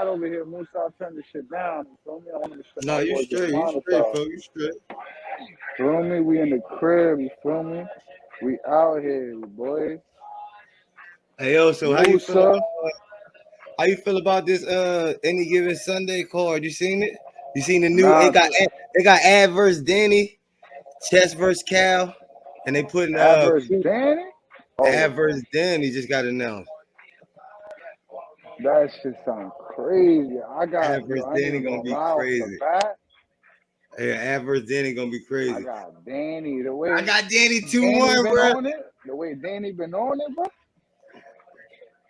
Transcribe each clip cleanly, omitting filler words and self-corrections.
hot over here, Moose. I'll turn this shit down. You feel me? I want to make sure No, my you boys get straight, monetized. folks. You straight. Feel me? We in the crib. You feel me? We out here, boy. Hey yo, so Musa. how you feel about this any given Sunday card? You seen it? You seen the new? Nah, They got Ad versus Danny, Chess versus Cal, and they putting adverse Danny? Oh, Ad versus Danny just got announced. that shit sound crazy. Ad versus I ain't Danny even gonna gonna be lie off the crazy. bat. Yeah, Ad versus Danny gonna be I crazy. got Danny. The I way got Danny Danny 2-1, been bro. on it, the way Danny been on it, bro.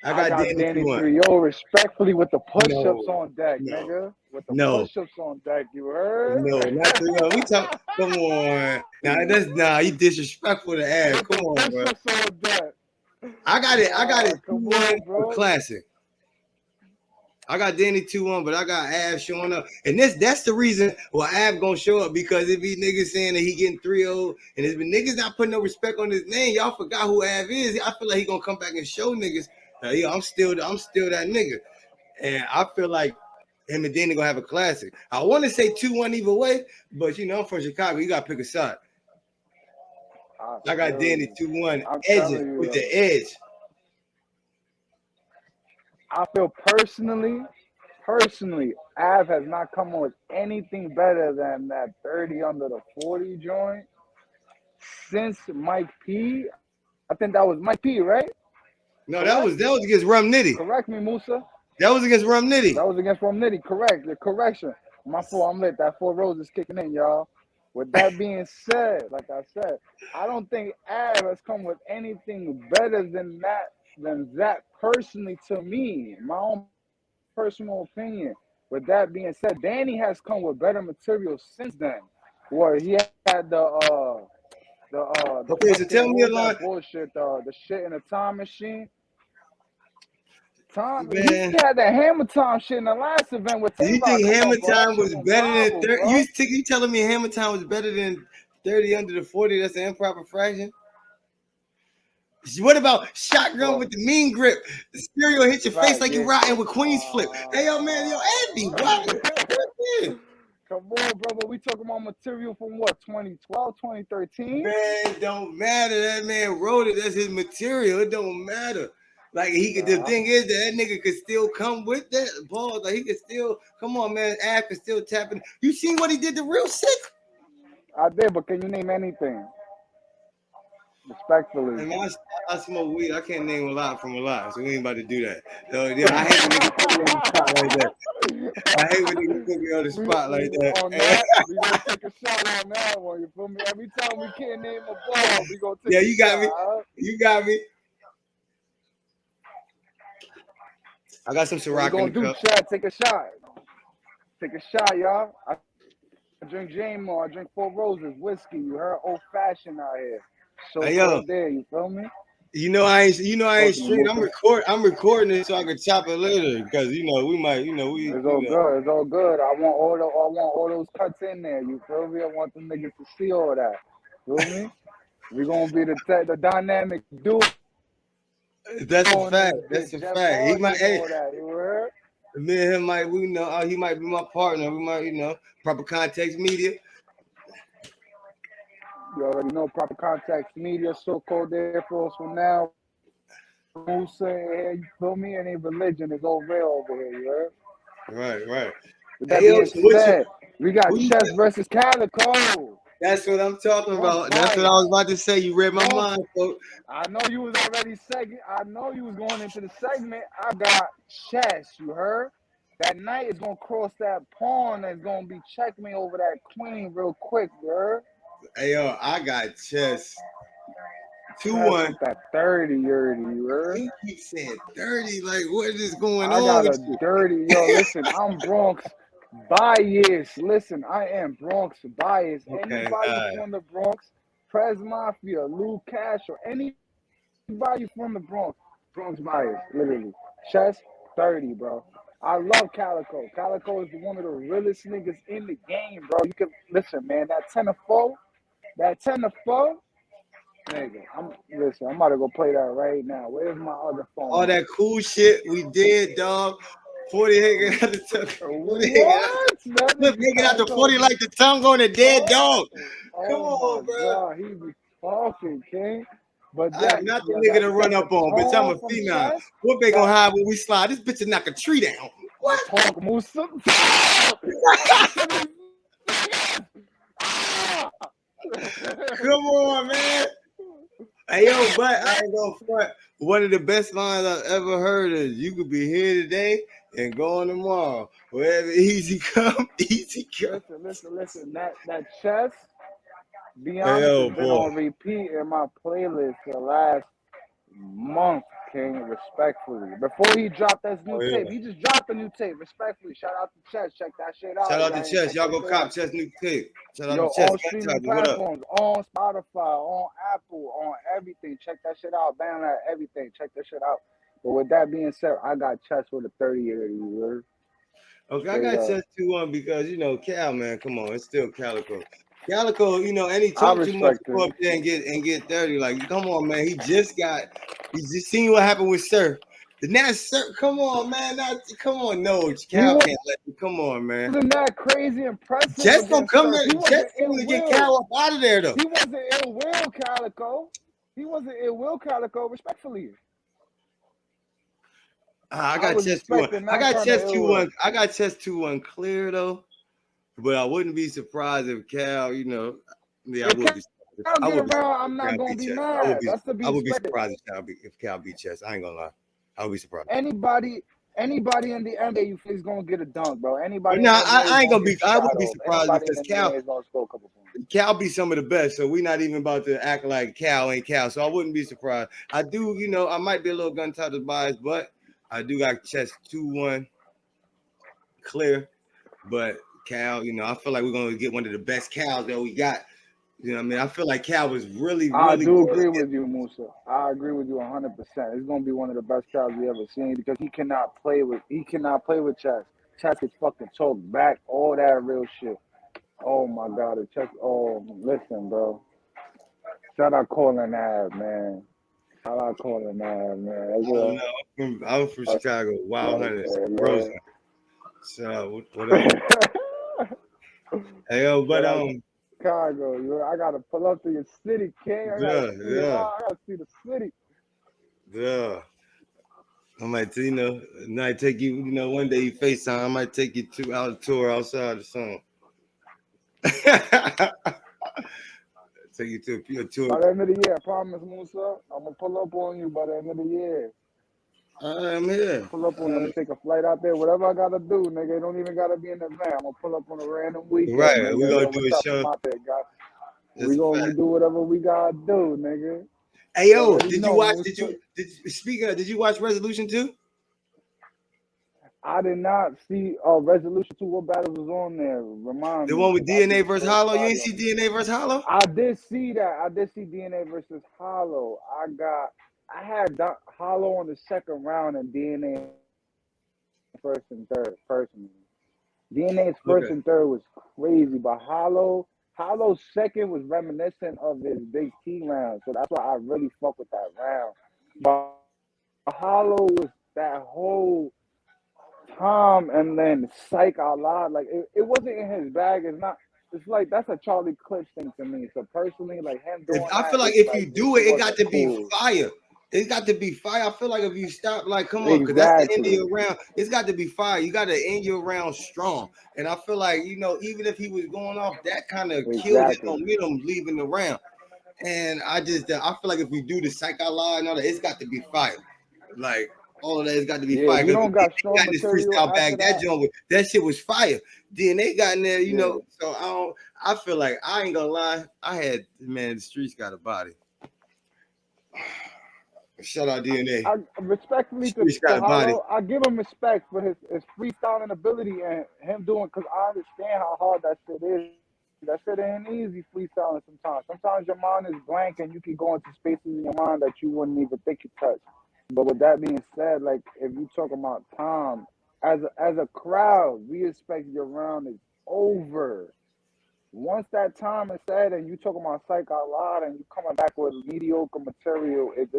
I I got got Danny Danny 2-1. 3-0 respectfully with the push-ups No, on deck, no, nigga. With the no. push-ups on deck, you heard? No, not 3-0. We talk. Come on. You disrespectful to Ad. With Come the on, bro. push-ups on deck. I got it Come 2-1 on, for bro. classic. I got Danny 2-1, but I got Av showing up. And that's the reason why Av gonna show up, because it be niggas saying that he getting 3-0, and it's been niggas not putting no respect on his name. Y'all forgot who Av is. I feel like he gonna come back and show niggas, yo, I'm still that nigga. And I feel like him and Danny gonna have a classic. I want to say 2-1 either way, but you know, I'm from Chicago. You gotta pick a side. I got Danny 2-1. I'm Edges telling you, with the though. edge. I feel personally, Av has not come up with anything better than that 30 under the 40 joint since Mike P. I think that was Mike P, right? No, Correct? that was against Rum Nitty. Correct me, Musa. That was against Rum Nitty. That was against Rum Nitty. Correct. The correction. My fault. I'm lit. That 4 Roses kicking in, y'all. With that being said, like I said, I don't think Av has come with anything better than that personally to me. My own personal opinion. With that being said, Danny has come with better material since then. Where he had the Okay, so fucking, tell what me a was line. that bullshit? The shit in the time machine. He Man, had that Hammer Time shit in the last event with do you Tay-Rock. think Come Hammer on, bro. That Time shit was went better than viral, 30? bro. You telling me Hammer Time was better than 30 under the 40? That's an improper fraction. What about shotgun with the mean grip? The stereo hit your face like you riding with Queens flip. Hey, yo, man, Andy, what? Come on, bro. But we talking about material from what, 2012, 2013? Man, it don't matter. That man wrote it. That's his material. It don't matter. Like the thing is that nigga could still come with that ball. Like he could still come on, man. Ab could still tap in. You seen what he did to Real Sick? I did, but can you name anything? Respectfully. And I smoke weed. I can't name a lot from a lot, so we ain't about to do that. So yeah, I hate when niggas put me on the spot like that. I hate when niggas put me on the spot like that. On that, we gonna take a shot on that one. You feel me? Every time we can't name a ball, we gonna take Yeah, a you got shot. me. You got me. I got some Ciroc What we in the gonna cup. do, Chad? Take a shot. Take a shot, y'all. I drink J-Mo. I drink 4 Roses, whiskey. You heard? Old fashioned out here. So Hey, yo. there. You feel me? You know I ain't street. I'm recording it so I can chop it later because we might It's all good. It's all good. I want all those cuts in there. You feel me? I want them niggas to see all that. Feel me? We gonna be the dynamic duo. That's a fact. That's a Jeff fact. He might. Hey, all that. You heard? me and him might. He might be my partner. We might. Proper context media. You already know proper context media, so called there for us for now. Who's saying here, you feel me? Any religion is all real over here, you heard? Right. With that Hey, yo, being said, we got Chess versus Calico. That's what I'm talking about. That's what I was about to say. You read my mind, folks. I know you was already I know you was going into the segment. I got Chess, you heard? That knight is gonna cross that pawn that's gonna be checkmate over that queen real quick, you heard? Hey yo, I got Chess. 2-1. That 30, you heard? You keep saying 30. Like, what is going I on? got a dirty, yo, listen, I'm Bronx bias. Listen, I am Bronx bias. Okay, anybody from the Bronx, Prez Mafia, Lou Cash, or anybody from the Bronx bias, literally. Chess 30, bro. I love Calico. Calico is one of the realest niggas in the game, bro. You can listen, man. That 10-4, nigga. I'm about to go play that right now. Where's my other phone? All that cool shit we did, dog. 40 hanging out the tongue. 40 hanging out. What? That Flip nigga hanging out the Calico 40 be like the tongue on a dead dog. Come oh my on, bro. god, he be talking, King. But I am that not the yo, nigga to run that the up on, bitch. I'm tone a from female. chess, What they gonna that hide when we slide? This bitch will knock a tree down. the What? talk Musa. Come on, man. Hey yo, but I ain't gonna front. One of the best lines I've ever heard is you could be here today and gone tomorrow. Wherever easy come, easy go. Listen. That chess, be Hey honest, yo, has been boy. on repeat in my playlist the last month, King, respectfully. Before he dropped that Oh new tape, yeah. he just dropped a new tape, respectfully. Shout out to Chess. Check that shit out. Shout If out to y'all ain't Chess. check Y'all that go shit out. cop Chess new tape. Shout out Yo, to Chess. on streaming What up? platforms, on Spotify, on Apple, on everything. Check that shit out. Bandlab, everything. Check that shit out. But with that being said, I got Chess with a 30-year word. Okay, I Straight got up. Chess 2-1 because Cal, man, come on, it's still Calico. Calico, and he I talk too much to respect go it. up there and get 30. Like, come on, man. He just seen what happened with Sir. The next Sir, come on, man. Come on, no, He Cal can't let you. Come on, man. wasn't that crazy impressive Just gonna against come Surf. there. He Just wasn't ill coming to get will. Cal up out of there though. He wasn't ill will, Calico. He wasn't ill will, Calico, respectfully. I I got was Chess 2-1. respecting I that got kind of Chess ill 2-1. will. I got Chess 2-1 clear though. But I wouldn't be surprised if Cal, yeah, I If would be. Cal I get would be around, surprised I'm if not Cal gonna beat be Chess. mad. That's to I be would be expected. surprised if Cal beat Chess. I ain't gonna lie. I would be surprised. Anybody in the NBA you face gonna get a dunk, bro. But Anybody in now the NBA is I ain't gonna gonna get be. I wouldn't be shadowed. surprised Anybody in because the NBA is gonna score a couple points. Cal be some of the best. So we not even about to act like Cal ain't Cal. So I wouldn't be surprised. I do. I might be a little gun touch biased, but I do got Chess 2-1 clear. But Cal, I feel like we're gonna get one of the best Cals that we got. You know what I mean? I feel like Cal was really, I really do good. agree with you, Musa. I agree with you 100%. It's gonna be one of the best crowds we ever seen because he cannot play with chess. Chess is fucking talk back, all that real shit. Oh my god, the chess. Oh, listen, bro. Shout out Colin Ave, man. Shout out Colin Ave, man. I don't know. I'm from Chicago. Wild Hunters, Rosen. Man. So what up? Hey yo, but Shout out Chicago. I gotta pull up to your city, King. I gotta see it yeah, all. I gotta see the city. yeah. I might, might take you, one day you FaceTime, I might take you out a tour outside or something. Take you to a tour. By the end of the year, I promise, Musa. I'm gonna pull up on you by the end of the year. I'm here. Pull up on you. I'm gonna take a flight out there. Whatever I gotta do, nigga. It don't even gotta be in the van. I'm gonna pull up on a random weekend, Right, we're nigga. gonna Yo, do what's a up? show. I'm out there, guys. That's We a gonna fact. do whatever we gotta do, nigga. Hey You yo, already did you know, watch? Musa. Speaking of, did you watch Resolution 2? I did not see Resolution 2. What battles was on there? Remind The me, one with because I DNA be versus so Hollow? You ain't spotty see on it. DNA versus Hollow? I did see that. I did see DNA versus Hollow. I had Hollow on the second round and DNA first and third, personally. DNA's first Okay. and third was crazy, but Hollow's second was reminiscent of his Big T round, so that's why I really fuck with that round. But Hollow was that whole time and then psych out loud. Like it wasn't in his bag. It's not. It's like that's a Charlie Clips thing to me. So personally, like him If doing I that, feel like it's if like you it, do it, it it got wasn't to be cool. fire. It got to be fire. I feel like if you stop, like, come on, because that's the end of Exactly. your round. It's got to be fire. You got to end your round strong. And I feel like, even if he was going off, that kind of killed his Exactly. momentum leaving the round. And I feel like if we do the psych out loud and all that, it's got to be fire. Like, all of that has got to be Yeah, if fire. you Because don't they got strong got in this material freestyle after bag, that that, that shit was fire. DNA got in there, yeah. So I feel like I ain't gonna lie. The streets got a body. Shout out DNA. I respectfully Streets to got a body. Hollow, I give him respect for his freestyling ability and him doing because I understand how hard that shit is. That shit ain't easy freestyling sometimes. Sometimes your mind is blank and you can go into spaces in your mind that you wouldn't even think you touched. But with that being said, like if you talk about time, as a crowd, we expect your round is over. Once that time is said and you talking about psych out loud and you coming back with mediocre material, it's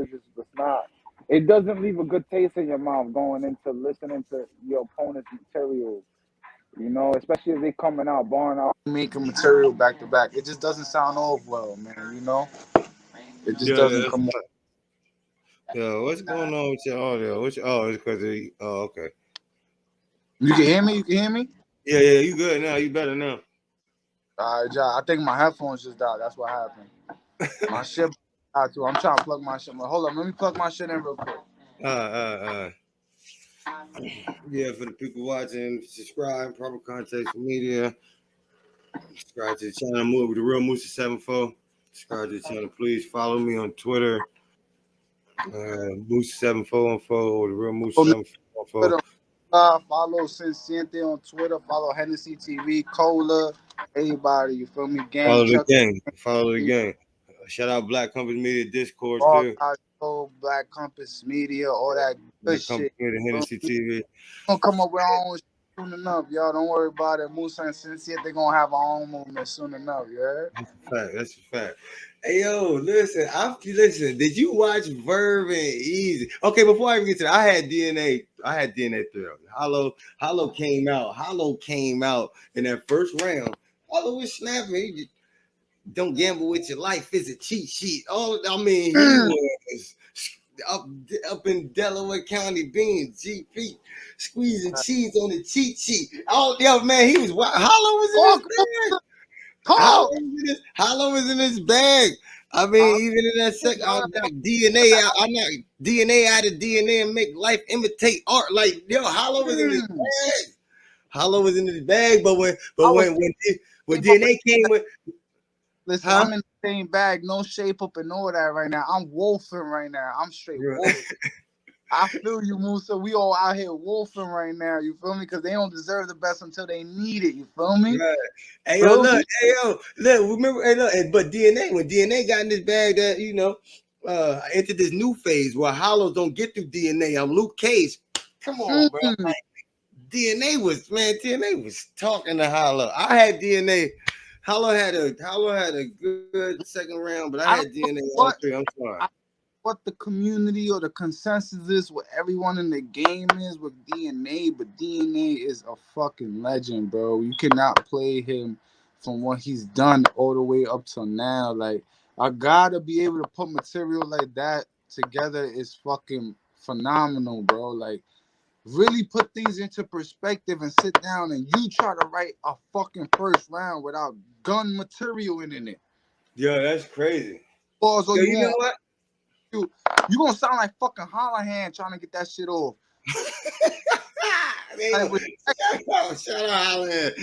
not. it doesn't leave a good taste in your mouth going into listening to your opponent's material. You know, especially if they coming out, barring out, making material back to back. It just doesn't sound off well, man. You know, it just Yeah, doesn't come. yeah. What's going on with your audio? Oh, it's because of okay. You can hear me. You can hear me. Yeah, yeah. You good now? You better now. All right, I think my headphones just died. That's what happened. My shit died too. I'm trying to plug my shit. Hold on, let me plug my shit in real quick. Uh. Yeah, for the people watching, subscribe, proper context for media. Subscribe to the channel, move with the real Musa 74. Subscribe to the channel, please follow me on Twitter, Musa 744 or the real Musa So, 744. Twitter, follow Sinsiete on Twitter. Follow Hennessy TV, Cola, everybody. You feel me? Gang Follow the Chuck, gang. Follow the gang. Shout out Black Compass Media Discord All too. Guys Show, Black Compass Media, all that good Black Compass shit. Media, Hennessy TV. Gonna come up with our own shit soon enough, y'all. Don't worry about it. Musa and Sinsiete, they gonna have our own movement soon enough, you heard? That's a fact. That's a fact. Hey yo, listen. Listen. Did you watch Verve and Easy? Okay, before I even get to that, I had DNA. I had DNA thrill. Hollow came out. Hollow came out in that first round. Hollow was snapping. Don't gamble with your life. It's a cheat sheet. I mean, he was up up in Delaware County being GP squeezing cheese on the cheat sheet. Oh, yo, man, he was Hollow was in his Talk, bag. talk. Hollow was in his bag. I mean, even in that second, I knock DNA out. I knock DNA out of DNA and make life imitate art. Like yo, Hollow was in his bag. Hollow was in his bag, but I was when shape up and DNA came with, listen, huh? I'm in the same bag, no shape up and all that right now. I'm wolfing right now. I'm straight wolfing. I feel you, Musa. We all out here wolfing right now. You feel me? Because they don't deserve the best until they need it. You feel me? Right. Hey yo, Feel look, me? hey yo, look. Remember, hey, look, but DNA when DNA got in this bag, that entered this new phase where hollows don't get through DNA. I'm Luke Cage. Come on, bro. Mm. DNA was talking to Hollow. I had DNA. Hollow had a good second round, but I had I don't DNA know all what three. I'm sorry. I, what the community or the consensus is, what everyone in the game is with DNA, but DNA is a fucking legend, bro. You cannot play him from what he's done all the way up till now. Like, I gotta be able to put material like that together is fucking phenomenal, bro. Like, really put things into perspective and sit down and you try to write a fucking first round without gun material in it. Yo, that's crazy. Pause all Yo, you you know want. what? You gonna sound like fucking Hollahan trying to get that shit off. Yo, Like, respect, shout out Holland.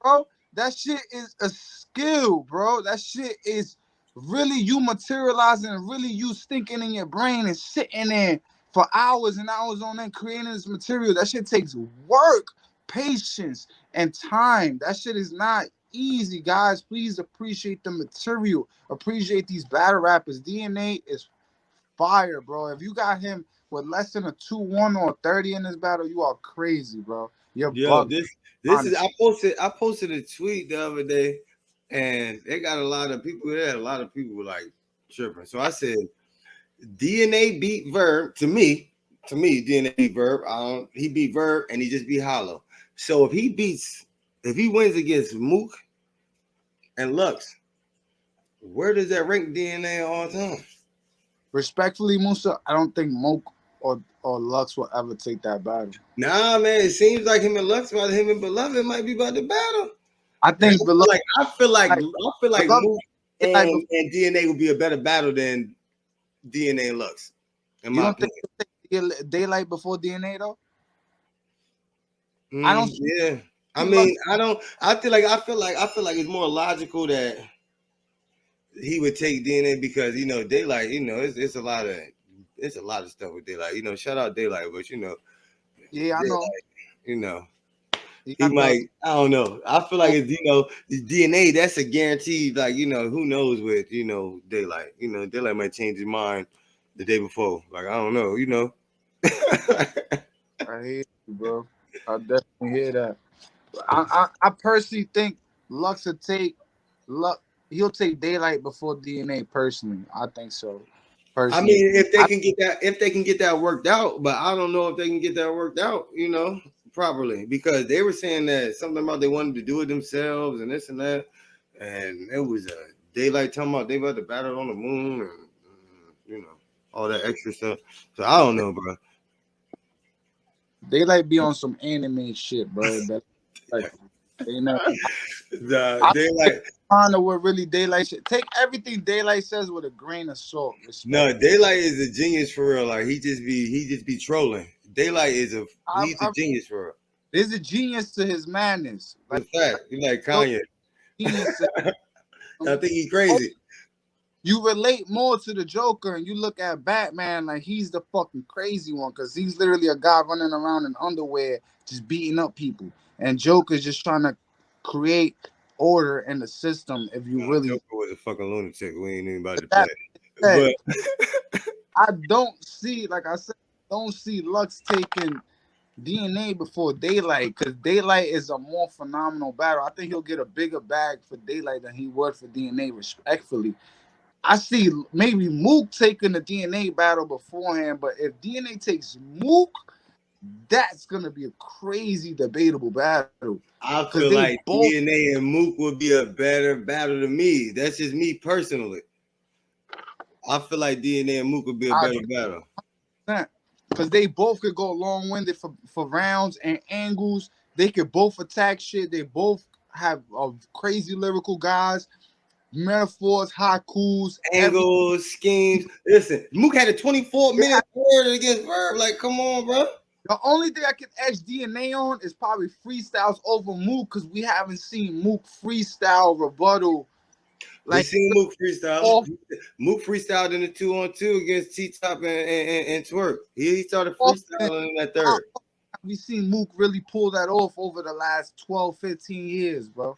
bro. That shit is a skill, bro. That shit is really you materializing and really you thinking in your brain and sitting there for hours and hours on end creating this material. That shit takes work, patience, and time. That shit is not easy, guys. Please appreciate the material. Appreciate these battle rappers. DNA is fire, bro. If you got him with less than a 2-1 or 30 in this battle, you are crazy, bro. You're Yo, bugged. this is Honestly. I posted a tweet the other day, and they got a lot of people there. A lot of people were like tripping. So I said DNA beat Verb to me. To me, DNA beat Verb. He beat Verb and he just beat Hollow. So if he wins against Mook and Lux, where does that rank DNA all time? Respectfully, Musa, I don't think Moke or Lux will ever take that battle. Nah, man, it seems like him and Beloved might be about to battle. I And think below like I feel like beloved Mook daylight before, and DNA would be a better battle than DNA and Lux, in you my don't think opinion. he'll take daylight before DNA though? I don't Yeah. I see mean, Lux. I don't. I feel like it's more logical that he would take DNA because daylight. It's a lot of stuff with daylight. Shout out daylight, but Yeah, I know. daylight. You know, He he got the might. I don't know. I feel like it's the DNA. That's a guaranteed. Like who knows with daylight. Daylight might change his mind the day before. Like I don't know. I hear you, bro. I definitely hear that. I personally think Lux will take Lux. He'll take daylight before DNA. Personally, I think so. I personally. mean, if they can get that worked out, but I don't know if they can get that worked out, properly, because they were saying that something about they wanted to do it themselves and this and that, and it was a daylight talking about they about to battle on the moon and all that extra stuff. So I don't know, bro. They like be on some anime shit, bro. That like they not. I Daylight. don't know what really daylight shit. Take everything daylight says with a grain of salt. Respect. No, Daylight is a genius for real. Like he just be trolling. Daylight he's a I, genius for real. there's a genius to his madness. Like It's a fact. He like no Kanye. genius to I think he's crazy. you relate more to the Joker and you look at Batman like he's the fucking crazy one because he's literally a guy running around in underwear just beating up people. And Joker's just trying to create order in the system if you No, really Joker was a fucking lunatic. We ain't even about to that play. said, But I don't see, like I said, don't see Lux taking DNA before Daylight because Daylight is a more phenomenal battle. I think he'll get a bigger bag for Daylight than he would for DNA, respectfully. I see maybe Mook taking the DNA battle beforehand, but if DNA takes Mook, that's gonna be a crazy debatable battle I because feel they like both DNA and Mook would be a better battle to me. That's just me personally. I feel like DNA and Mook would be a I better battle. because they both could go long winded for rounds and angles. They could both attack shit. They both have crazy lyrical guys, metaphors, haikus, everything. Angles, schemes. Listen, Mook had a 24 They have- minute word against Verb. Like, come on, bro. The only thing I can edge DNA on is probably freestyles over Mook because we haven't seen Mook freestyle rebuttal We like seen Mook freestyle. off, Mook freestyled in the 2-on-2 against T Top and Twerk. He started often. freestyling in that How third. have we seen Mook really pull that off over the last 12, 15 years, bro?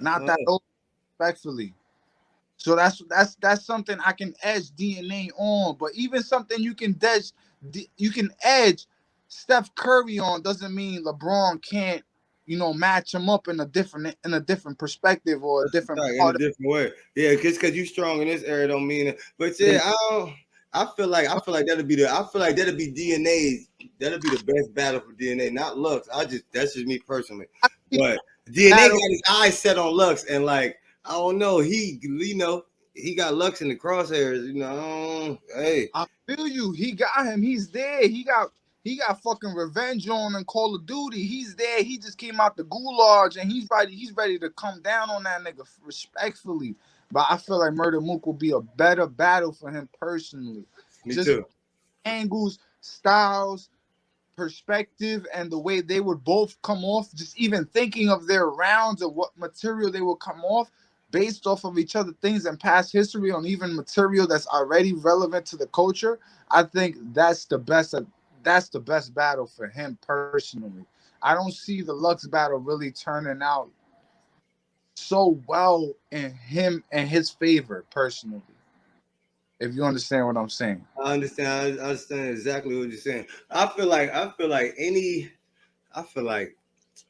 Not that old, respectfully. So that's something I can edge DNA on, but even something you can edge Steph Curry on doesn't mean LeBron can't, match him up in a different perspective or a different Right, in a part of different way. Yeah, because you strong in this area don't mean it. But it. yeah, I feel like that'll be DNA's. That'll be the best battle for DNA, not Lux. That's just me personally. I think But DNA battle. got his eyes set on Lux, and like I don't know, he got Lux in the crosshairs. Hey, I feel you. He got him. He's there. He got fucking revenge on in Call of Duty. He's there. He just came out the gulag and he's ready to come down on that nigga respectfully. But I feel like Murder Mook will be a better battle for him personally. me Just too. angles, styles, perspective, and the way they would both come off, just even thinking of their rounds of what material they will come off based off of each other things and past history on even material that's already relevant to the culture. I think that's the best battle for him personally. I don't see the Lux battle really turning out so well in him and his favor personally. If you understand what I'm saying. I understand. I understand exactly what you're saying. I feel like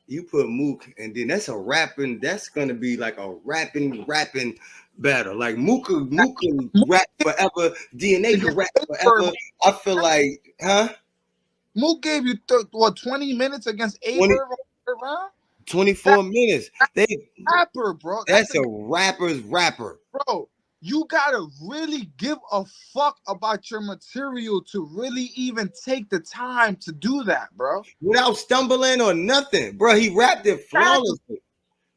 you put Mook, and then that's gonna be like a rapping battle. Like Mook can rap forever. DNA can Against rap Aberb, forever. I feel like, huh? Mook gave you 20 minutes against 20, Aberb round. 24 That minutes. rapper, bro. That's That's the a rapper's rapper. bro. You gotta really give a fuck about your material to really even take the time to do that, bro. Without stumbling or nothing. Bro, he rapped it Exactly. flawlessly.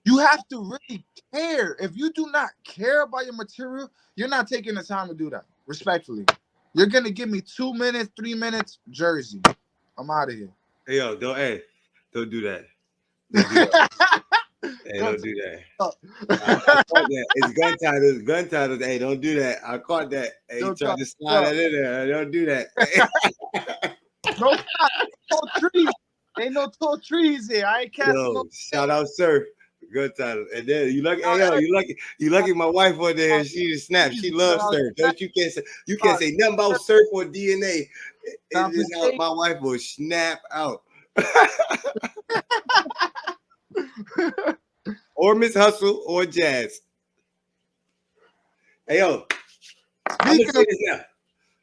You have to really care. If you do not care about your material, you're not taking the time to do that. Respectfully, you're gonna give me 2 minutes, 3 minutes, Jersey. I'm out of here. Hey, yo, don't do that. Don't do that. Hey, Don't don't do that. talk. I caught that. It's gun titles. Gun titles. Hey, don't do that. I caught that. Hey, you Don't tried talk. to slide that in there. Don't do that. No, tall trees. Ain't no tall trees here. I ain't casting Yo, no. shout out Surf. Gun titles. And then you lucky. Hey, Shout yo, out you lucky. My wife on there. She just snapped. She loves Surf. Don't you can't say nothing about Surf or DNA. Not This how mistake. my wife will snap out. Or Miss Hustle or Jazz. Hey yo, I'm gonna Speaking say of this now.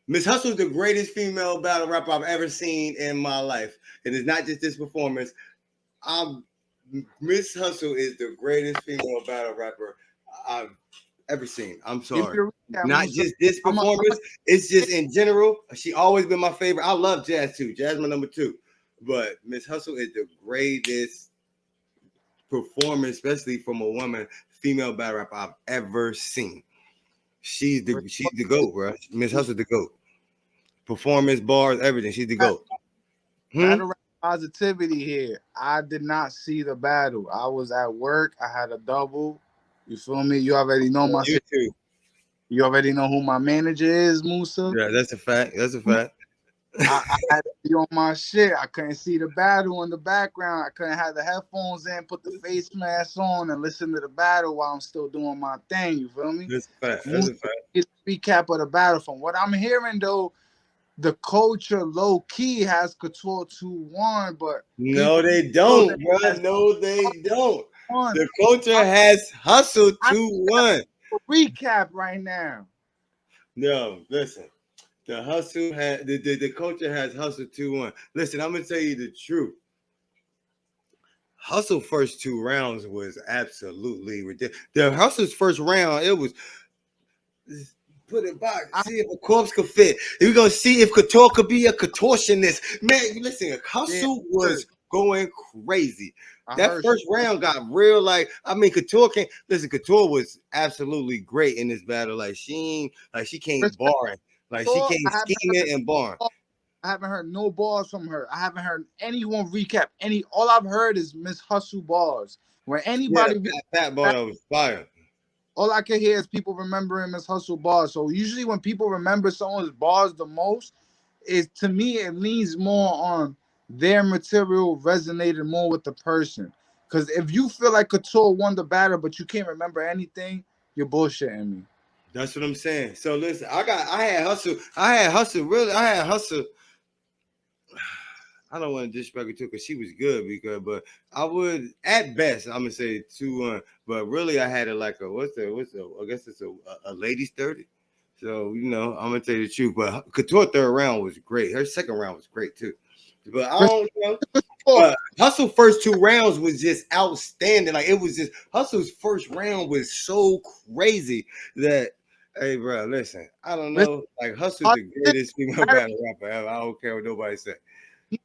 Miss Hustle is the greatest female battle rapper I've ever seen in my life. And it's not just this performance. I'm Miss Hustle is the greatest female battle rapper I've ever seen. I'm give sorry. me the recap, Not Musa. just this I'm performance, it's just in general. She always been my favorite. I love Jazz too. Jazz my number two. But Miss Hustle is the greatest performance, especially from a woman, female battle rapper I've ever seen. She's the GOAT, bro. Miss Hustle the GOAT. Performance, bars, everything. She's the GOAT. Hmm? battle rap positivity here. I did not see the battle. I was at work. I had a double. You feel me? You already know On my. YouTube. You already know who my manager is, Musa. Yeah, that's a fact. That's a fact. I had to be on my shit. I couldn't see the battle in the background. I couldn't have the headphones in, put the face mask on, and listen to the battle while I'm still doing my thing. You feel me? That's a fact. That's Musa, a fact. get a recap of the battle. From what I'm hearing, though, the culture low key has Couture 2-1, but No, people they know that don't, bro. has No, they don't. 1. The culture I, has Hustle I need 2-1. a recap right now. No, listen. The culture has Hustle 2-1. Listen, I'm gonna tell you the truth. Hustle first two rounds was absolutely ridiculous. The Hustle's first round, it was put it back, I see if a corpse could fit. We're gonna see if Couture could be a contortionist. Man, listen, yeah, Hustle I heard. was going crazy. I That heard. first round got real. Like, I mean, Couture can't listen. Couture was absolutely great in this battle. Like, she can't Respect bar. Like, she to came I haven't heard. scheming and barring. I haven't heard no bars from her. I haven't heard anyone recap any. All I've heard is Miss Hustle bars. When Yeah, anybody, the fat bar that was fire. all I can hear is people remembering Miss Hustle bars. So usually when people remember someone's bars the most, is to me it leans more on their material resonated more with the person. Because if you feel like Couture won the battle but you can't remember anything, you're bullshitting me. That's what I'm saying. So listen, I had hustle. I don't want to disrespect her too because she was good but I would at best I'm gonna say 2-1, but really I had it like a what's the I guess it's a ladies 30. So I'm gonna tell you the truth, but Couture third round was great. Her second round was great too, but I don't know. Hustle first two rounds was just outstanding. Like it was just Hustle's first round was so crazy that. Hey, bro, listen. I don't know. Like Hustle's the greatest female battle rapper ever. I don't care what nobody say.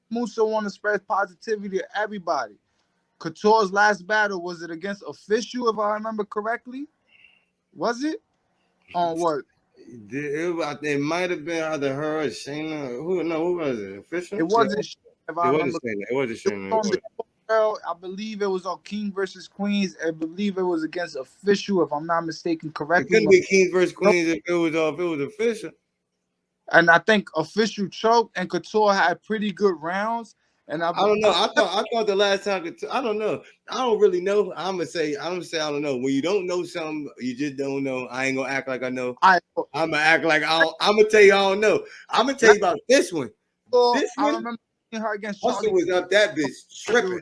Musa want to spread positivity to everybody. Couture's last battle, was it against official, if I remember correctly? Was it? On what? It might have been either her or Shayna. Who? No, who was it? Official? It Yeah, wasn't, if it I wasn't remember. Shayna. It wasn't It Shayna. It was on the was. girl. I believe it was on King versus Queens. I believe it was against official, if I'm not mistaken It correctly. couldn't be Kings versus Queens if it was official. And I think official choked and Couture had pretty good rounds. And I don't know. I thought the last time. I don't know. I don't really know. I'm gonna say I don't know. When you don't know something, you just don't know. I ain't gonna act like I know. I I'm gonna act like I don't. I'm gonna tell you I don't know. I'm gonna tell you about this one. This I one, remember seeing her against Hustle Charlie. was up that bitch tripping.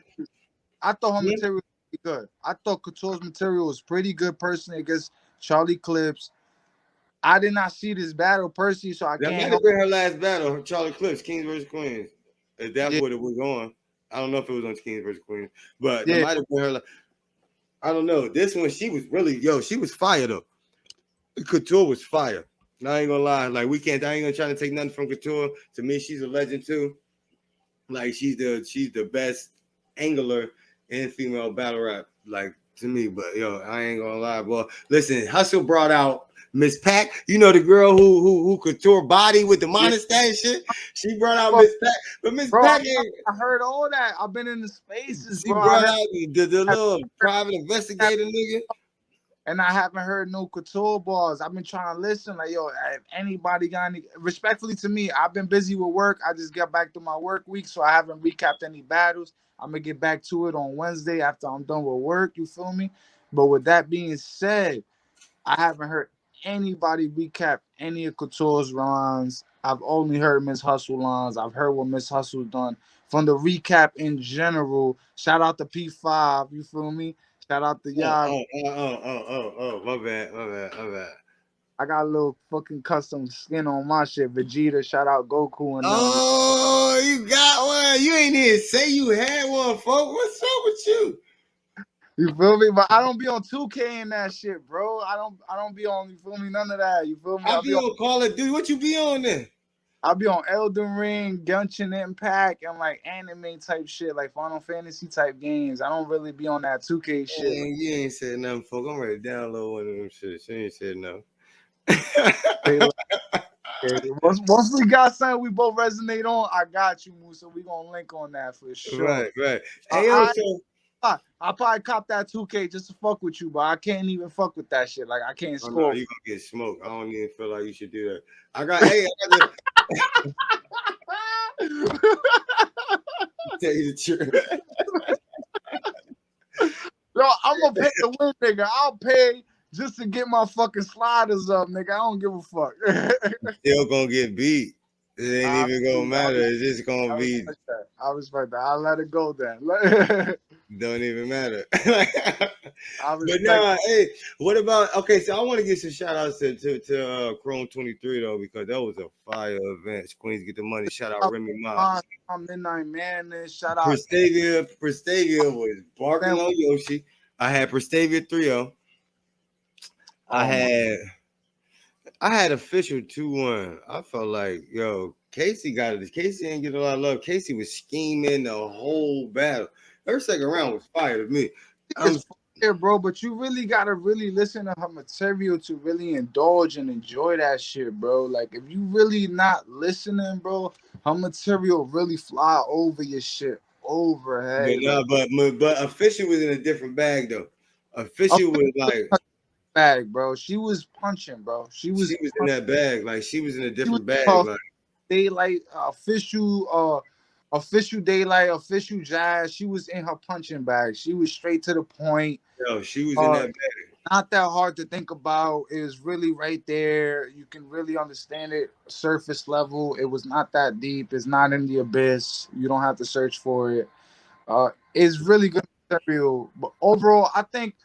I thought her Hmm? material was pretty good. I thought Couture's material was pretty good personally against Charlie Clips. I did not see this battle personally, so I That can't might have help. been her last battle, Charlie Clips, Kings versus Queens. If that's Yeah, what it was on. I don't know if it was on Kings versus Queens, but that yeah. might have been her. I don't know. This one, she was really, she was fire though. Couture was fire. Now, I ain't gonna lie. Like, I ain't gonna try to take nothing from Couture. To me, she's a legend too. Like, she's the best angler in female battle rap. Like, to me, but I ain't gonna lie. Well, listen, Hustle brought out Miss Pack. You know the girl who Couture body with the Yeah. monostat and shit. She brought out Bro, Miss Pack, but Miss bro, Pack ain't. I heard all that. I've been in the spaces, She bro. I brought heard, out the little private investigator nigga. and I haven't heard no Couture bars. I've been trying to listen. Like, yo, if anybody got any, respectfully to me, I've been busy with work. I just got back to my work week, so I haven't recapped any battles. I'm gonna get back to it on Wednesday after I'm done with work. You feel me? But with that being said, I haven't heard anybody recap any of Couture's lines. I've only heard Miss Hustle lines. I've heard what Miss Hustle's done. From the recap in general, shout out to P5, you feel me? Shout out to Oh, y'all. oh, oh, oh, oh, oh, oh, my bad. I got a little fucking custom skin on my shit. Vegeta, shout out Goku and them. Oh, you got one. You ain't even say you had one, folks. What's up with you? You feel me? But I don't be on 2K and that shit, bro. I don't be on, you feel me, none of that. You feel me? I be on Call of Duty. What you be on then? I'll be on Elden Ring, Genshin Impact, and like anime type shit, like Final Fantasy type games. I don't really be on that 2K shit. Man, you ain't said nothing, folks. I'm ready to download one of them shit. She ain't said nothing. Like, okay. Once we got something we both resonate on, I got you, Musa. We gonna link on that for sure. Right, right. Hey, yo, I, so I probably cop that 2K just to fuck with you, but I can't even fuck with that shit. Like I can't oh no, score. you gonna get smoked. I don't even feel like you should do that. I got to tell you the truth. Yo, I'm gonna pay to win, nigga. I'll pay just to get my fucking sliders up, nigga. I don't give a fuck. Still gonna get beat. It ain't I, even gonna matter. It's just I gonna be respect that. I respect that. I'll let it go then. don't even matter. I But respect nah, hey, what about okay? So I want to give some shout outs to Chrome 23 though, because that was a fire event. Queens get the money. Shout out Remy Ma. Midnight Madness. Shout out Prestavia was barking Sam. on Yoshi. I had Prestavia 3-0. I Oh my had I had official 2-1. I felt like, yo, Casey got it. Casey didn't get a lot of love. Casey was scheming the whole battle. Her second round was fire to me. I'm it's fire, bro, but you really gotta really listen to her material to really indulge and enjoy that shit, bro. Like if you really not listening, bro, her material really fly over your shit but overhead. no, Like but official was in a different bag though. Official was like bag, bro. She was punching, bro. She was she was in that bag. Like she was in a she was different bag. tough. Like Daylight, official daylight, official jazz. She was in her punching bag. She was straight to the point. yo, she was in Uh, that bag. not that hard to think about. It was really right there. You can really understand it surface level. It was not that deep. It's not in the abyss. You don't have to search for it. It's really good material. But overall, I think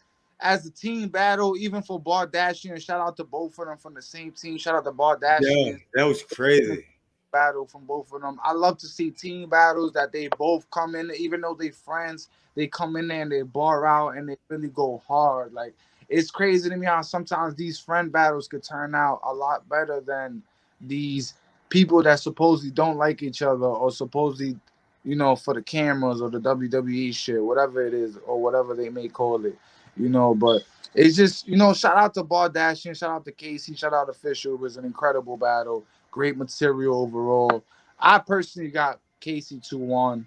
as a team battle, even for Bardashian, shout out to both of them from the same team. Shout out to Yeah, Bardashian that was crazy. battle from both of them. I love to see team battles that they both come in, even though they friends, they come in there and they bar out and they really go hard. Like it's crazy to me how sometimes these friend battles could turn out a lot better than these people that supposedly don't like each other or supposedly, for the cameras or the WWE shit, whatever it is, or whatever they may call it, but it's just, shout out to Bardashian, shout out to Casey, shout out to Fisher. It was an incredible battle. Great material overall. I personally got Casey 2-1.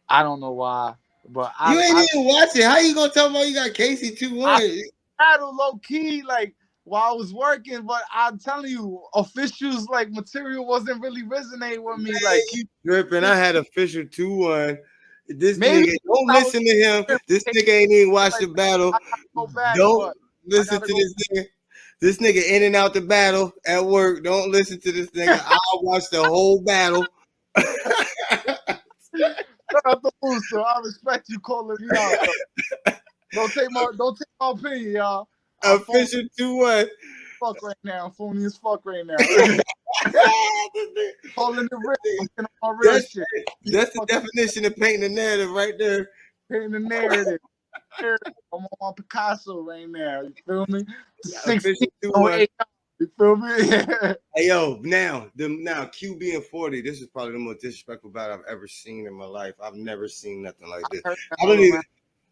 I don't know why, but You I ain't I even watch it. How you gonna tell me you got Casey I 2-1? battle low key like while I was working, but I'm telling you, officials like material wasn't really resonating with me. Like You tripping. I had official 2-1. This maybe nigga, don't I was listen to him. This nigga ain't even watch like the battle. I gotta go back, Don't but I listen gotta to go. this nigga. This nigga in and out the battle at work. Don't listen to this nigga. I'll watch the whole battle. Shout out to Booster. I respect you calling me out though. Don't take my opinion, y'all. I'm phony Official 2-1. as fuck right now. I'm phony as fuck right now. Calling it real. I'm getting on my real that's, shit. that's the Fucking definition of painting the narrative right there. painting the narrative. I'm on my Picasso right now. You feel me? Official 16 on 2-1. 8. You feel me? Hey yo, now QB and 40. This is probably the most disrespectful battle I've ever seen in my life. I've never seen nothing like this. Heard that I all don't even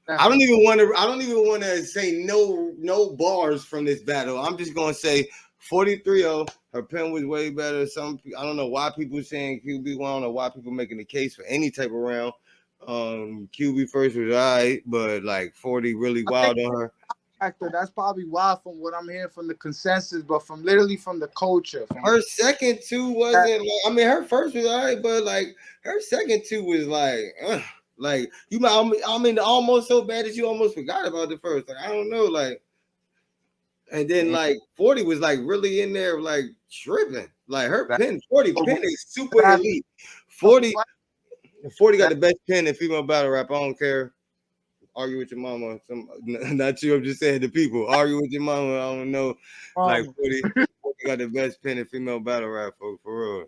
around. I don't even want to. I don't even want to say no bars from this battle. I'm just gonna say 43-0. Her pen was way better. I don't know why people saying QB. I don't know why people making the case for any type of round. QB first was alright, but like 40 really I think wild on her. factor. That's probably why, from what I'm hearing from the consensus, but from literally from the culture, from Her second two that, wasn't. Like, I mean, her first was alright, but like her second two was like you might. I mean, almost so bad that you almost forgot about the first. Like I don't know, like. And then like 40 was like really in there, like tripping. Like her that, pen, 40 that, pen is super elite. 40, 40 got that the best pen in female battle rap. I don't care. argue with your mama. Not you. I'm just saying the people argue with your mama. I don't know. Like Um, 40 got the best pen in female battle rap for real.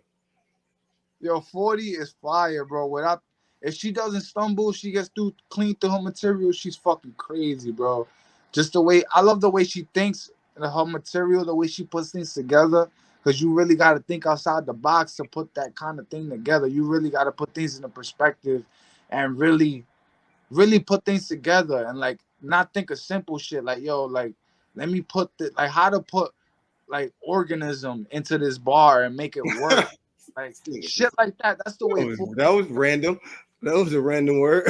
Yo, 40 is fire, bro. Without if she doesn't stumble, she gets through clean through her material. She's fucking crazy, bro. Just the way I love the way she thinks and her material, the way she puts things together. Because you really got to think outside the box to put that kind of thing together. You really got to put things in a perspective, and really put things together, and like not think of simple shit. Like yo, like let me put the like how to put like organism into this bar and make it work. Like shit like that. That's the way food. That was random. That was a random word.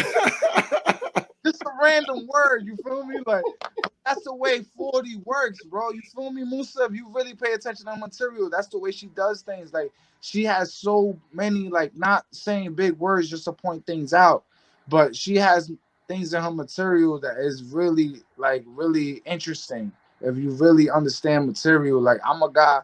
Just a random word. You feel me? Like that's the way 40 works, bro. You feel me, Musa? If you really pay attention to material, that's the way she does things. Like she has so many, like not saying big words just to point things out, but she has things in her material that is really like really interesting. If you really understand material, like I'm a guy,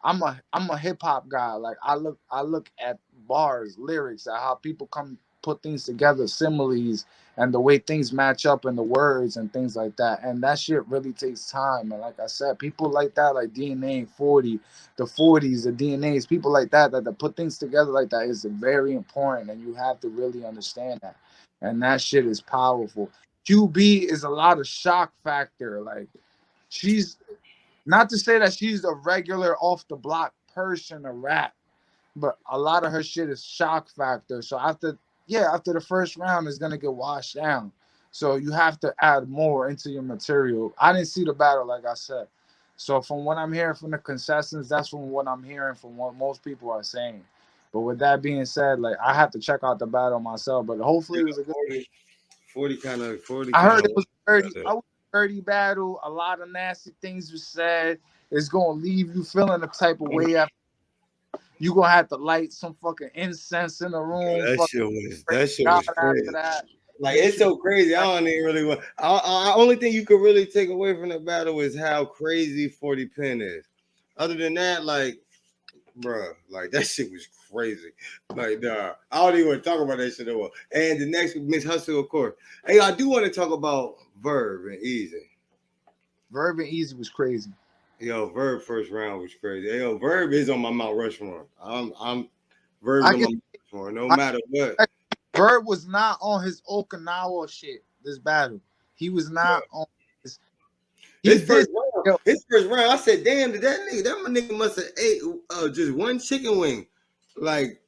I'm a hip hop guy. Like I look at bars, lyrics, at how people come put things together, similes, and the way things match up in the words and things like that. And that shit really takes time. And like I said, people like that, like DNA 40, the 40s, the DNAs, people like that put things together like that is very important. And you have to really understand that. And that shit is powerful. QB is a lot of shock factor. Like she's not to say that she's a regular off the block person to rap, but a lot of her shit is shock factor. So after the first round is gonna get washed down. So you have to add more into your material. I didn't see the battle, like I said. So from what I'm hearing from the concessions, that's from what I'm hearing from what most people are saying. But with that being said, like I have to check out the battle myself. But hopefully Yeah, it was a good. 40 I kind heard of it was dirty. I was a dirty battle. A lot of nasty things were said. It's gonna leave you feeling a type of way. You gonna have to light some fucking incense in the room. that Fucking shit was praise that shit God was after crazy. that. Like Make it's sure so crazy. I don't even really want. Only thing you could really take away from the battle is how crazy 40 Pen is. Other than that, like, bruh, like that shit was crazy. Like, nah, I don't even want to talk about that shit no more. And the next Miss Hustle, of course. Hey, I do want to talk about Verb and Easy. Verb and Easy was crazy. Yo, Verb first round was crazy. Hey, yo, Verb is on my Mount Rushmore. I'm Verb's I on my can. Mount Rushmore, no I, matter what. Verb was not on his Okinawa shit. This battle, he was not on. His, he His did. first round, Yo, I said, damn, did that nigga, that my nigga must have ate just one chicken wing. Like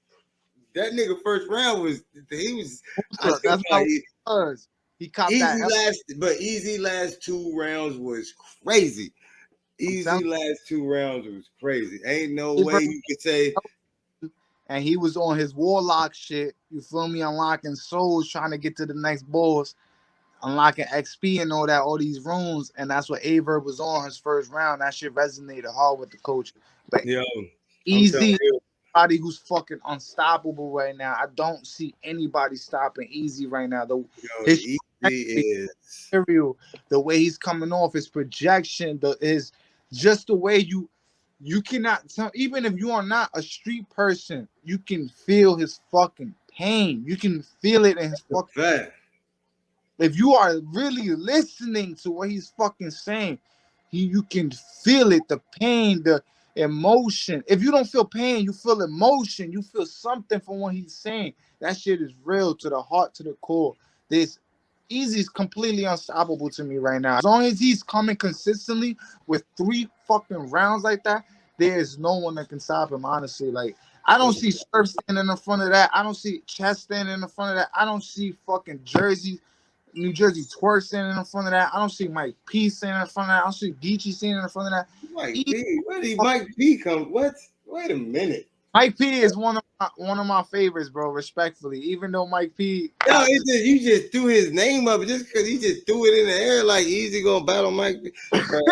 that nigga first round was he was I so still that's feel not like what it was. He copped that. easy last 2 rounds was crazy. I'm telling Easy last 2 rounds was crazy. Ain't no you, way Verb, you could say and he was on his warlock shit. You feel me? Unlocking souls, trying to get to the next boss. Unlocking XP and all that, all these rooms, and that's what Averb was on his first round. That shit resonated hard with the coach. But yo, I'm telling Easy, you, somebody who's fucking unstoppable right now. I don't see anybody stopping Easy right now. yo, His easy is material, the way he's coming off, his projection, his just the way you cannot tell. Even if you are not a street person, you can feel his fucking pain. You can feel it in his a fucking. fact. If you are really listening to what he's fucking saying, you can feel it, the pain, the emotion. If you don't feel pain, you feel emotion. You feel something from what he's saying. That shit is real to the heart, to the core. This Easy is completely unstoppable to me right now. As long as he's coming consistently with 3 fucking rounds like that, there is no one that can stop him. Honestly, like I don't see Surf standing in front of that. I don't see Chess standing in front of that. I don't see fucking New Jersey Twerk standing in front of that. I don't see Mike P standing in front of that. I don't see Geechee standing in front of that. Mike He, P. Where did Mike P come? What? Wait a minute. Mike P is one of my favorites, bro. Respectfully, even though Mike P No, got it's this. just you just threw his name up just because he just threw it in the air like easy gonna battle Mike P. Bro,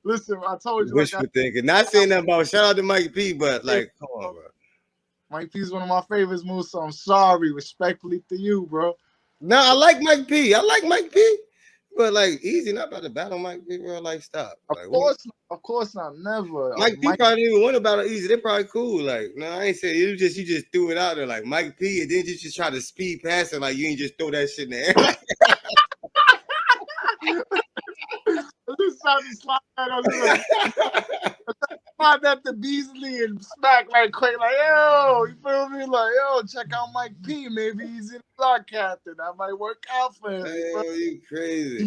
Listen, I told you like I wishful thinking. Not saying that about shout out to Mike P, but said, like, come on, bro. Mike P is one of my favorites, moves. So I'm sorry, respectfully to you, bro. No, I like Mike P. I like Mike P. But like easy, not about to battle Mike P, bro. Like, stop. Like Of course not, never. Mike P Mike, probably didn't even want to battle easy. They're probably cool. Like, no, I ain't saying you just threw it out there like Mike P and then you just try to speed past it like you ain't just throw that shit in the air. about to slide that on you like slide that to Beasley and smack right quick like yo, you feel me? Like yo, check out Mike P. Maybe he's in the block captain. That might work out for him. You feel Hey, me? you He crazy.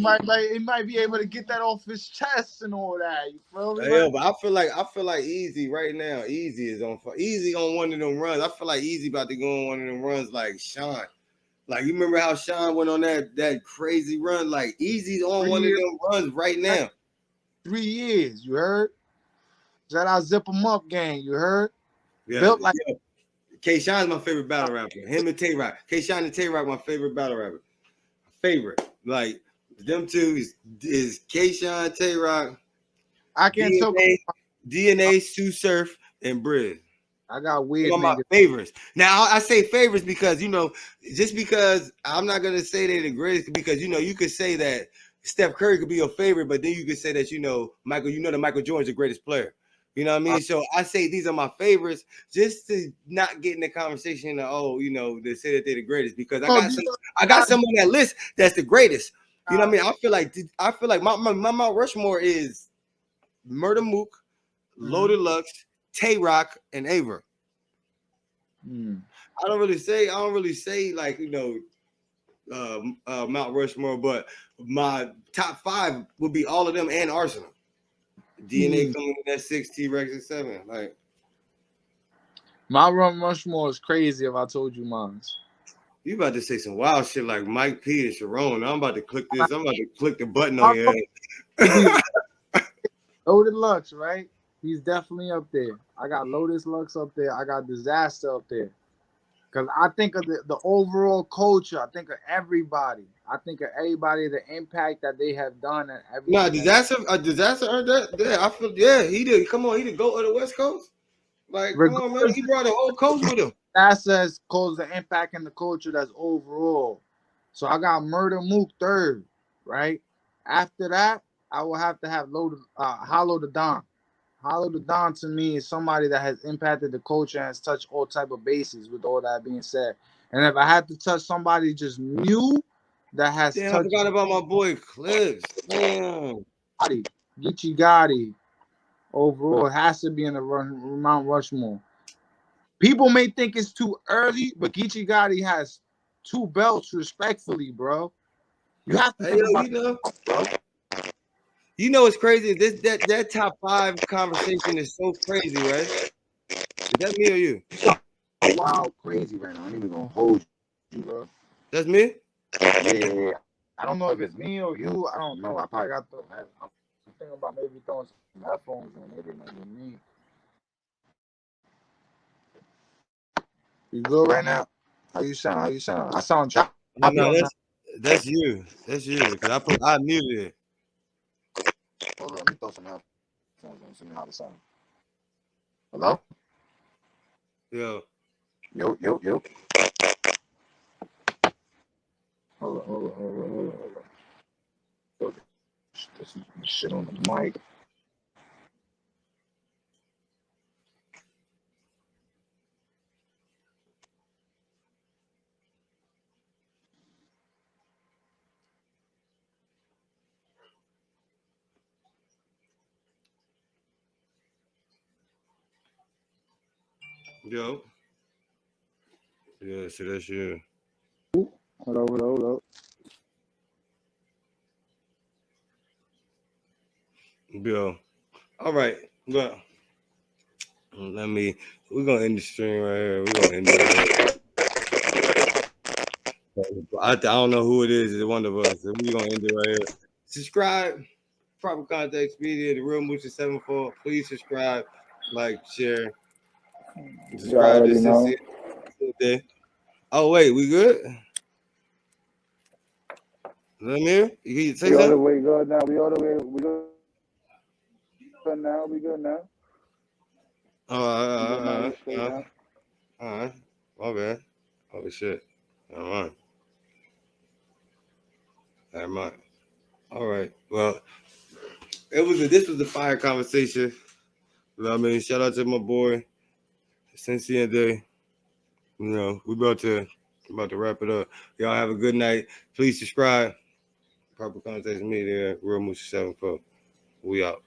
might be able to get that off his chest and all that. You feel me? Hey, Like yo, but I feel like Easy right now. Easy on one of them runs. I feel like Easy about to go on one of them runs like Sean. Like you remember how Sean went on that crazy run? Like Easy's on one of 3 years, them runs right now. 3 years. You heard? Shout out Zip 'em Up gang. You heard? Yeah, Built like yeah. K Sean's my favorite battle rapper. Him and Tay Rock. K Sean and Tay Rock my favorite battle rapper. Favorite. Like them two is K Sean, Tay Rock, I can't tell. DNA, Sue Surf, and Briz. I got They're weird my niggas. favorites. Now I say favorites because just because I'm not gonna say they're the greatest because you could say that Steph Curry could be your favorite, but then you could say that Michael, that Michael Jordan's the greatest player. You know what I mean? So I say these are my favorites just to not get in the conversation of they say that they're the greatest because Oh, I got some on that list that's the greatest. You know what I mean? I feel like my Mount Rushmore is Murder Mook, Loaded Lux, Tay Rock, and Aver. I don't really say like Mount Rushmore, but my top 5 would be all of them and Arsenal. DNA coming in at 6, T-Rex at 7. Like my Run Rushmore is crazy if I told you mine. you about to say some wild shit like Mike P and Sharon. I'm about to click this. I'm about to click the button on your head. Loaded Lux, right? He's definitely up there. I got Lotus Lux up there. I got Disaster up there. Because I think of the overall culture. I think of everybody. I think of everybody, the impact that they have done and Nah, everything. disaster earned that. Yeah, I feel. Yeah, he did. Come on, he did go to the West Coast. Like, come on, man. He brought the whole coast with him. Disaster has caused the impact in the culture that's overall. So I got Murder Mook third, right? After that, I will have to have Hollow the Don. Hollow the Don to me is somebody that has impacted the culture and has touched all type of bases. With all that being said, and if I had to touch somebody just new that has Damn, I touched forgot about my boy Clips. Damn. Geechee Gotti, overall has to be in the Mount Rushmore. People may think it's too early, but Geechee Gotti has 2 belts, respectfully, bro. You have to Hey, think yo, about bro. It's crazy. That top 5 conversation is so crazy, right? Is that me or you? Wild, crazy right now. I ain't even gonna hold you, bro. That's me? Yeah. I don't know if it's me or you. I don't know. I probably got the. I'm thinking about maybe throwing some headphones in. Maybe me. You good right now? How you sound? How you sound? I sound choppy No, on that. that's you. That's you. Because I muted it. Hold on, let me throw some headphones in. See how it sound. Hello? Yo. Yo. Hold on. Throw this shit on the mic. Yo. Yeah, so that's you. Hold up. Yo. All right. Well, we're gonna end the stream right here. We're gonna end it right here. I don't know who it is. It's one of us. So we're gonna end it right here. Subscribe. Proper Context Media, the real Moochie 74. Please subscribe, like, share, You subscribe to already know. Sinsiete. Oh wait, we good? Lemire, you say We all the something? way good now. We good now. We good now. Oh, We good now. We straight uh, now. all right. My bad. Oh shit. All right. All right. All right. Well, this was a fire conversation. You know what I mean? Shout out to my boy, Sinsiete. We about to wrap it up. Y'all have a good night. Please subscribe. Proper Context Media, Real Moochie 74. We out.